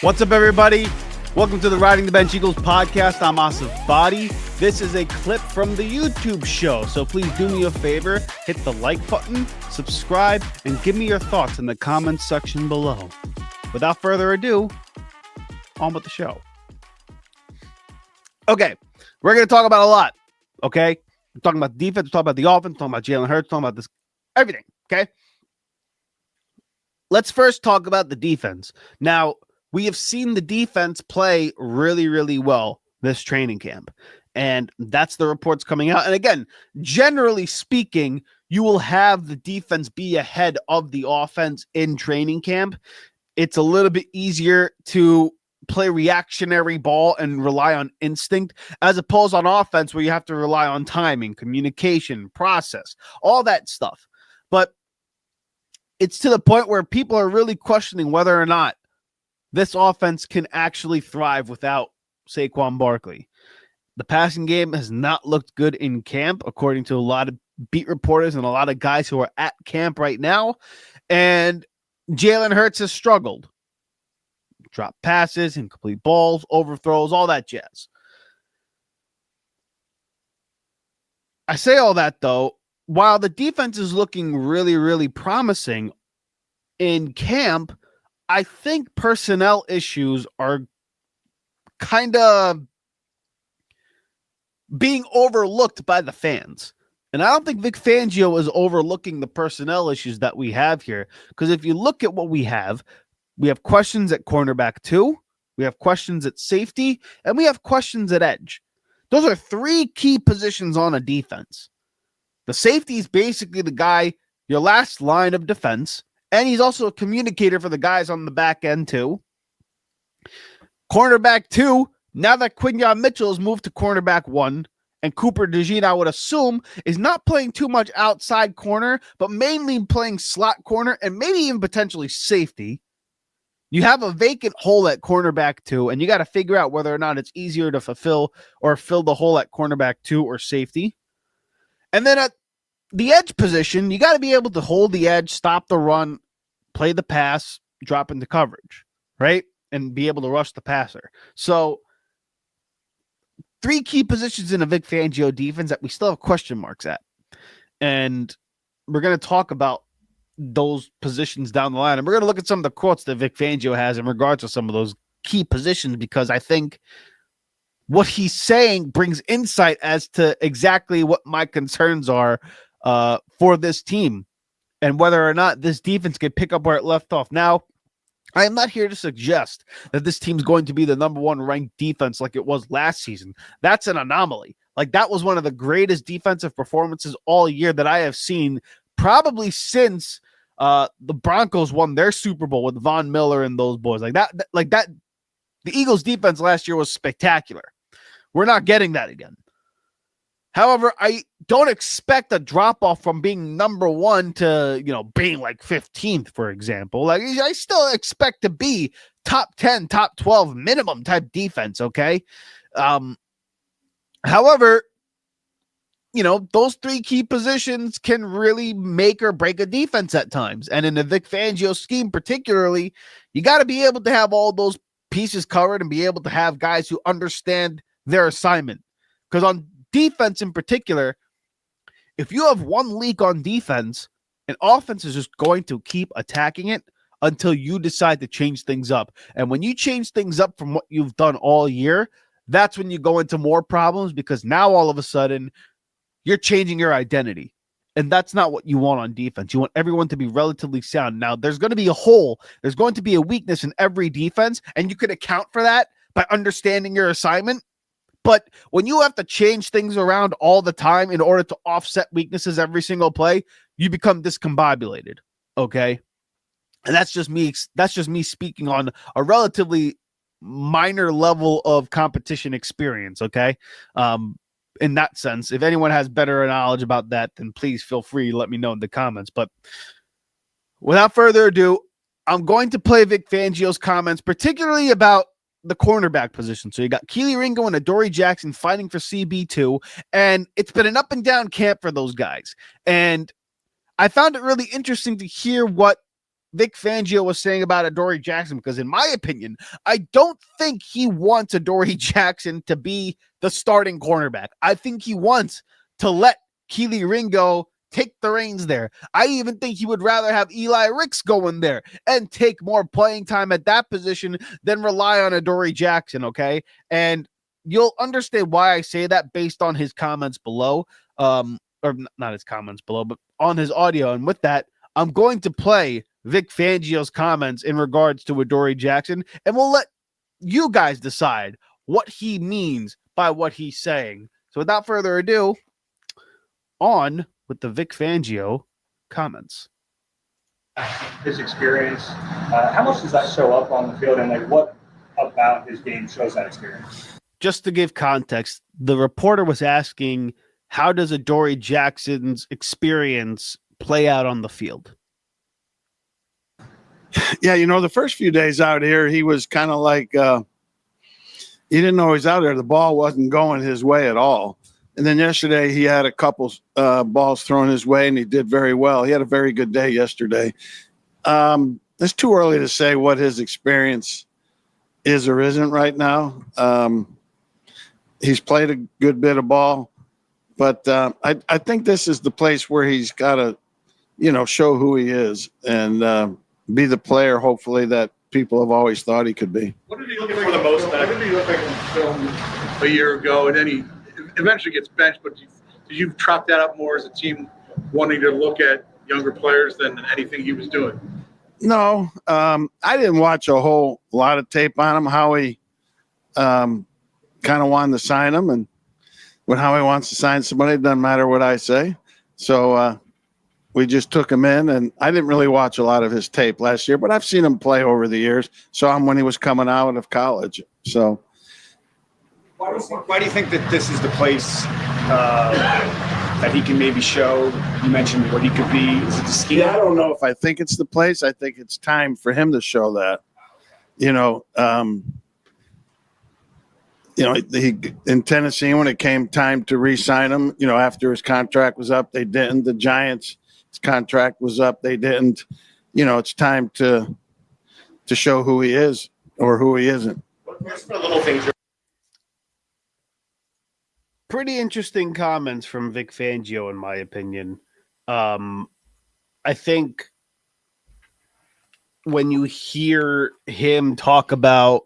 What's up, everybody? Welcome to the Riding the Bench Eagles podcast. I'm Asif Badi. This is a clip from the YouTube show, so please do me a favor, hit the like button, subscribe, and give me your thoughts in the comments section below. Without further ado, on with the show. Okay, we're going to talk about a lot, okay? We're talking about defense, we're talking about the offense, we're talking about Jalen Hurts, we're talking about this, everything, okay? Let's first talk about the defense. Now, we have seen the defense play really, really well this training camp. And that's the reports coming out. And again, generally speaking, you will have the defense be ahead of the offense in training camp. It's a little bit easier to play reactionary ball and rely on instinct, as opposed on offense where you have to rely on timing, communication, process, all that stuff. But it's to the point where people are really questioning whether or not this offense can actually thrive without Saquon Barkley. The passing game has not looked good in camp, according to a lot of beat reporters and a lot of guys who are at camp right now. And Jalen Hurts has struggled. Drop passes, incomplete balls, overthrows, all that jazz. I say all that, though, while the defense is looking really, really promising in camp, I think personnel issues are kind of being overlooked by the fans. And I don't think Vic Fangio is overlooking the personnel issues that we have here. Because if you look at what we have questions at cornerback 2, we have questions at safety, and we have questions at edge. Those are three key positions on a defense. The safety is basically the guy, your last line of defense. And he's also a communicator for the guys on the back end, too. Cornerback 2, now that Quinyon Mitchell has moved to cornerback 1, and Cooper DeJean, I would assume, is not playing too much outside corner, but mainly playing slot corner and maybe even potentially safety. You have a vacant hole at cornerback 2, and you got to figure out whether or not it's easier to fulfill or fill the hole at cornerback 2 or safety. And then at the edge position, you got to be able to hold the edge, stop the run, play the pass, drop into coverage, right? And be able to rush the passer. So, three key positions in a Vic Fangio defense that we still have question marks at. And we're going to talk about those positions down the line. And we're going to look at some of the quotes that Vic Fangio has in regards to some of those key positions, because I think what he's saying brings insight as to exactly what my concerns are for this team and whether or not this defense can pick up where it left off. Now, I am not here to suggest that this team's going to be the number one ranked defense like it was last season. That's an anomaly. Like, that was one of the greatest defensive performances all year that I have seen, probably since the Broncos won their Super Bowl with Von Miller and those boys. Like that, the Eagles defense last year was spectacular. We're not getting that again. However, I don't expect a drop-off from being number one to, being like 15th, for example. Like, I still expect to be top 10, top 12 minimum type defense, okay? However, those three key positions can really make or break a defense at times. And in the Vic Fangio scheme particularly, you got to be able to have all those pieces covered and be able to have guys who understand their assignment. Because on defense in particular, if you have one leak on defense, an offense is just going to keep attacking it until you decide to change things up. And when you change things up from what you've done all year, that's when you go into more problems, because now all of a sudden you're changing your identity. And that's not what you want on defense. You want everyone to be relatively sound. Now, there's going to be a hole. There's going to be a weakness in every defense, and you can account for that by understanding your assignment. But when you have to change things around all the time in order to offset weaknesses every single play, you become discombobulated, okay? And that's just me speaking on a relatively minor level of competition experience, okay? In that sense, if anyone has better knowledge about that, then please feel free to let me know in the comments. But without further ado, I'm going to play Vic Fangio's comments, particularly about the cornerback position. So you got Kelee Ringo and Adoree Jackson fighting for CB2, and it's been an up and down camp for those guys. And I found it really interesting to hear what Vic Fangio was saying about Adoree Jackson, because in my opinion, I don't think he wants Adoree Jackson to be the starting cornerback. I think he wants to let Kelee Ringo take the reins there. I even think he would rather have Eli Ricks go in there and take more playing time at that position than rely on Adoree Jackson, okay? And you'll understand why I say that based on his comments below. Or not his comments below, but on his audio. And with that, I'm going to play Vic Fangio's comments in regards to Adoree Jackson, and we'll let you guys decide what he means by what he's saying. So without further ado, on with the Vic Fangio comments. His experience, how much does that show up on the field, and like what about his game shows that experience? Just to give context, the reporter was asking, how does Adoree Jackson's experience play out on the field? Yeah, the first few days out here, he was kind of like, he didn't know he was out there. The ball wasn't going his way at all. And then yesterday, he had a couple balls thrown his way, and he did very well. He had a very good day yesterday. It's too early to say what his experience is or isn't right now. He's played a good bit of ball, but I think this is the place where he's got to, show who he is and be the player, hopefully, that people have always thought he could be. What did he look like the most? What did he look like in film a year ago? And then he eventually gets benched, but did you chalk that up more as a team wanting to look at younger players than anything he was doing? No, I didn't watch a whole lot of tape on him. Howie kind of wanted to sign him, and when Howie wants to sign somebody, it doesn't matter what I say. So we just took him in, and I didn't really watch a lot of his tape last year, but I've seen him play over the years. Saw him when he was coming out of college. So why do you think that this is the place that he can maybe show? You mentioned what he could be. Is it the scheme? Yeah, I don't know if I think it's the place. I think it's time for him to show that. He in Tennessee, when it came time to re-sign him, after his contract was up, they didn't. The Giants, his contract was up, they didn't. It's time to show who he is or who he isn't. What's the little things? Pretty interesting comments from Vic Fangio, in my opinion. I think when you hear him talk about,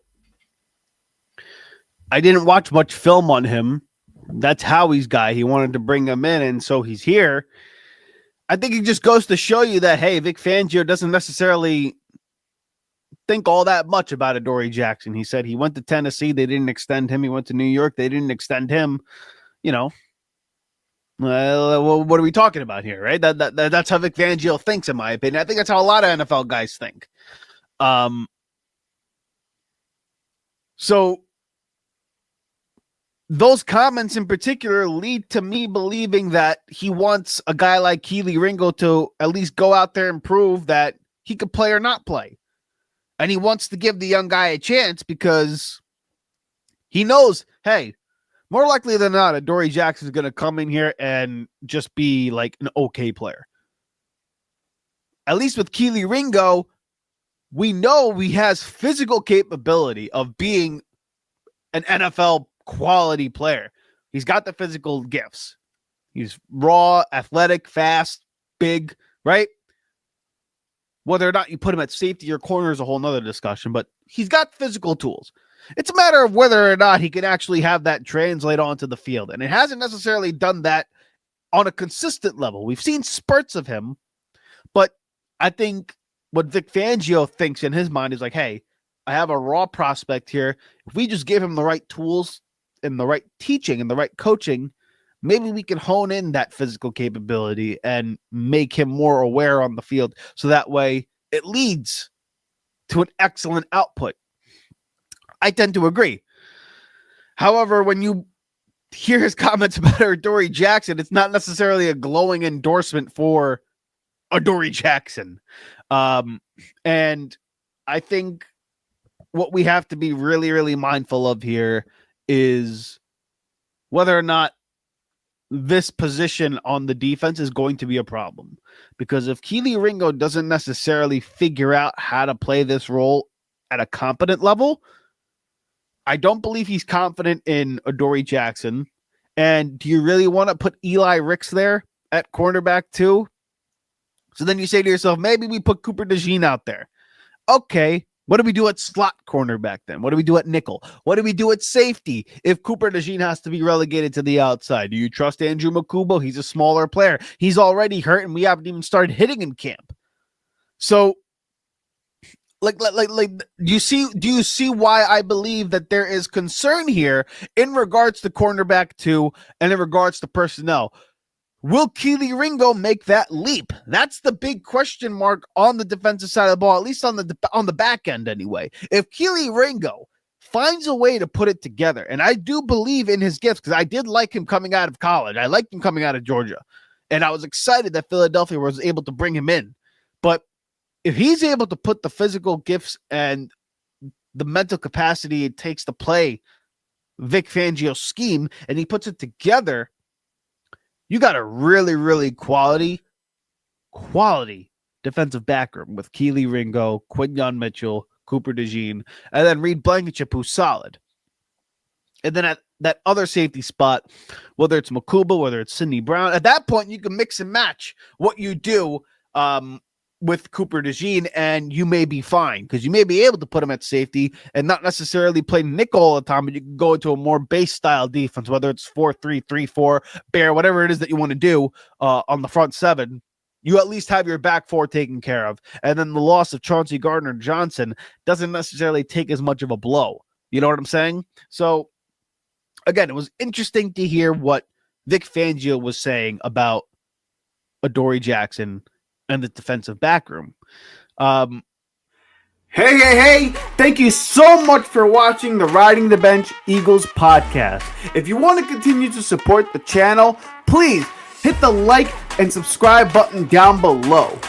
I didn't watch much film on him. That's Howie's guy. He wanted to bring him in, and so he's here. I think it just goes to show you that, hey, Vic Fangio doesn't necessarily think all that much about Adoree Jackson. He said he went to Tennessee. They didn't extend him. He went to New York. They didn't extend him. What are we talking about here, right? That's how Vic Fangio thinks, in my opinion. I think that's how a lot of NFL guys think. So those comments in particular lead to me believing that he wants a guy like Kelee Ringo to at least go out there and prove that he could play or not play. And he wants to give the young guy a chance because he knows, hey, more likely than not, Adoree Jackson is going to come in here and just be like an okay player. At least with Kelee Ringo, we know he has physical capability of being an NFL quality player. He's got the physical gifts. He's raw, athletic, fast, big, right? Whether or not you put him at safety or corner is a whole nother discussion, but he's got physical tools. It's a matter of whether or not he can actually have that translate onto the field. And it hasn't necessarily done that on a consistent level. We've seen spurts of him, but I think what Vic Fangio thinks in his mind is like, hey, I have a raw prospect here. If we just give him the right tools and the right teaching and the right coaching, maybe we can hone in that physical capability and make him more aware on the field. So that way it leads to an excellent output. I tend to agree. However, when you hear his comments about Adoree Jackson, it's not necessarily a glowing endorsement for Adoree Jackson. And I think what we have to be really, really mindful of here is whether or not this position on the defense is going to be a problem, because if Kelee Ringo doesn't necessarily figure out how to play this role at a competent level, I don't believe he's confident in Adoree Jackson. And do you really want to put Eli Ricks there at cornerback too? So then you say to yourself, maybe we put Cooper DeJean out there. Okay, what do we do at slot cornerback then? What do we do at nickel? What do we do at safety if Cooper DeJean has to be relegated to the outside? Do you trust Andrew Makubo? He's a smaller player. He's already hurt, and we haven't even started hitting in camp. So, do you see why I believe that there is concern here in regards to cornerback 2 and in regards to personnel? Will Kelee Ringo make that leap? That's the big question mark on the defensive side of the ball, at least on the back end anyway. If Kelee Ringo finds a way to put it together, and I do believe in his gifts because I did like him coming out of college. I liked him coming out of Georgia, and I was excited that Philadelphia was able to bring him in. But if he's able to put the physical gifts and the mental capacity it takes to play Vic Fangio's scheme, and he puts it together, you got a really, really quality defensive backroom with Kelee Ringo, Quinyon Mitchell, Cooper DeJean, and then Reed Blankenship, who's solid. And then at that other safety spot, whether it's Makuba, whether it's Sidney Brown, at that point, you can mix and match what you do with Cooper DeJean, and you may be fine because you may be able to put him at safety and not necessarily play nickel all the time, but you can go into a more base style defense, whether it's 4-3, 3-4, bear, whatever it is that you want to do on the front 7. You at least have your back 4 taken care of. And then the loss of Chauncey Gardner-Johnson doesn't necessarily take as much of a blow. You know what I'm saying? So, again, it was interesting to hear what Vic Fangio was saying about Adoree Jackson and the defensive backroom. Hey, thank you so much for watching the Riding the Bench Eagles podcast. If you want to continue to support the channel, please hit the like and subscribe button down below.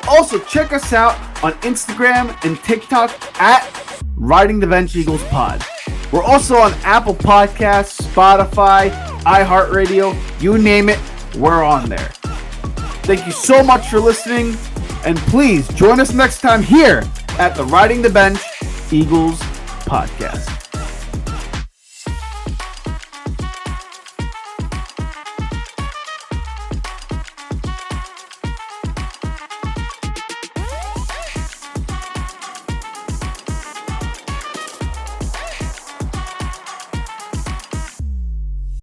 Also, check us out on Instagram and TikTok at Riding the Bench Eagles Pod. We're also on Apple Podcasts, Spotify, iHeartRadio, you name it, we're on there. Thank you so much for listening, and please join us next time here at the Riding the Bench Eagles podcast.